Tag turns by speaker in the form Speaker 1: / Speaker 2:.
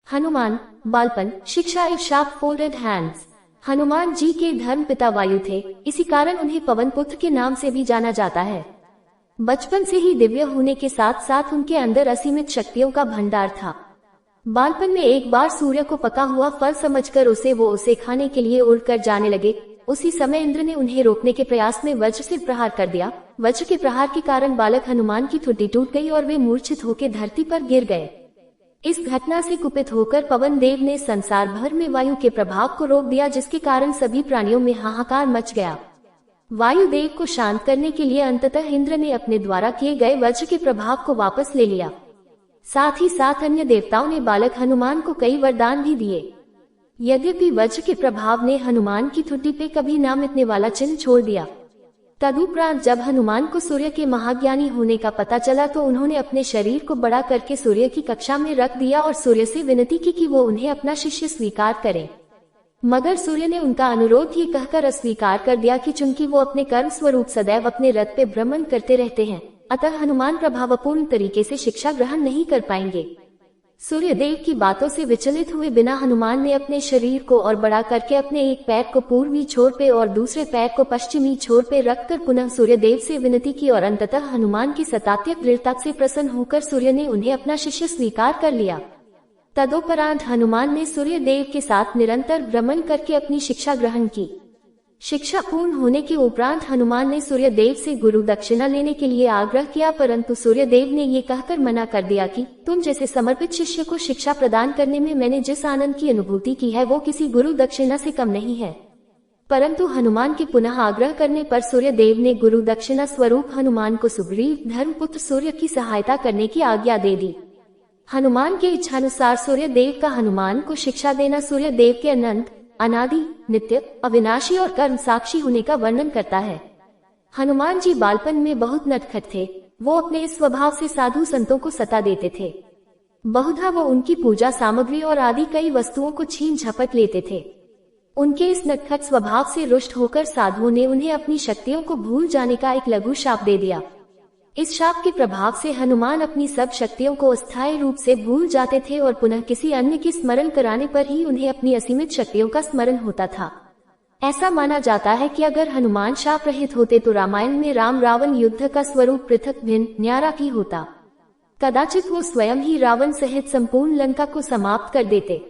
Speaker 1: हनुमान, बालपन, शिक्षा एवं शाप folded hands. Hanuman ji के धर्म पिता वायु थे, इसी कारण उन्हें पवन पुत्र के नाम से भी जाना जाता है। बचपन से ही दिव्य होने के साथ साथ उनके अंदर असीमित शक्तियों का भंडार था। बालपन में एक बार सूर्य को पका हुआ फल समझकर उसे खाने के लिए उड़कर जाने लगे। उसी समय इंद्र ने उन्हें रोकने के प्रयास में वज्र से प्रहार कर दिया। वज्र के प्रहार के कारण बालक हनुमान की ठुड्डी टूट गई और वे मूर्छित होकर धरती पर गिर गए। इस घटना से कुपित होकर पवन देव ने संसार भर में वायु के प्रभाव को रोक दिया, जिसके कारण सभी प्राणियों में हाहाकार मच गया। वायु देव को शांत करने के लिए अंततः इंद्र ने अपने द्वारा किए गए वज्र के प्रभाव को वापस ले लिया। साथ ही साथ अन्य देवताओं ने बालक हनुमान को कई वरदान भी दिए। यद्यपि वज्र के प्रभाव ने हनुमान की ठुड्डी पे कभी ना मिटने वाला चिन्ह छोड़ दिया। तदुपरांत जब हनुमान को सूर्य के महाज्ञानी होने का पता चला तो उन्होंने अपने शरीर को बड़ा करके सूर्य की कक्षा में रख दिया और सूर्य से विनती की कि वो उन्हें अपना शिष्य स्वीकार करें। मगर सूर्य ने उनका अनुरोध ये कहकर अस्वीकार कर दिया कि चूंकि वो अपने कर्म स्वरूप सदैव अपने रथ पे भ्रमण करते रहते हैं, अतः हनुमान प्रभावपूर्ण तरीके से शिक्षा ग्रहण नहीं कर पाएंगे। सूर्य देव की बातों से विचलित हुए बिना हनुमान ने अपने शरीर को और बड़ा करके अपने एक पैर को पूर्वी छोर पे और दूसरे पैर को पश्चिमी छोर पे रखकर पुनः सूर्य देव से विनती की और अंततः हनुमान की सतात्यक दृढ़ता से प्रसन्न होकर सूर्य ने उन्हें अपना शिष्य स्वीकार कर लिया। तदोपरांत हनुमान ने सूर्य देव के साथ निरंतर भ्रमण करके अपनी शिक्षा ग्रहण की। शिक्षा पूर्ण होने के उपरांत हनुमान ने सूर्य देव से गुरु दक्षिणा लेने के लिए आग्रह किया, परंतु सूर्य देव ने ये कहकर मना कर दिया कि तुम जैसे समर्पित शिष्य को शिक्षा प्रदान करने में मैंने जिस आनंद की अनुभूति की है वो किसी गुरु दक्षिणा से कम नहीं है। परंतु हनुमान के पुनः आग्रह करने पर सूर्य देव ने गुरु दक्षिणा स्वरूप हनुमान को सुग्रीव धर्मपुत्र सूर्य की सहायता करने की आज्ञा दे दी। हनुमान के इच्छानुसार सूर्य देव का हनुमान को शिक्षा देना सूर्य देव के अनंत, अनादि, नित्य, अविनाशी और कर्म साक्षी होने का वर्णन करता है। हनुमान जी बालपन में बहुत नटखट थे। वो अपने इस स्वभाव से साधु संतों को सता देते थे। बहुधा वो उनकी पूजा सामग्री और आदि कई वस्तुओं को छीन झपट लेते थे। उनके इस नटखट स्वभाव से रुष्ट होकर साधुओं ने उन्हें अपनी शक्तियों को भूल जाने का एक लघु शाप दे दिया। इस शाप के प्रभाव से हनुमान अपनी सब शक्तियों को अस्थायी रूप से भूल जाते थे और पुनः किसी अन्य की स्मरण कराने पर ही उन्हें अपनी असीमित शक्तियों का स्मरण होता था। ऐसा माना जाता है कि अगर हनुमान शाप रहित होते तो रामायण में राम रावण युद्ध का स्वरूप पृथक भिन्न न्यारा ही होता। कदाचित वो स्वयं ही रावण सहित संपूर्ण लंका को समाप्त कर देते।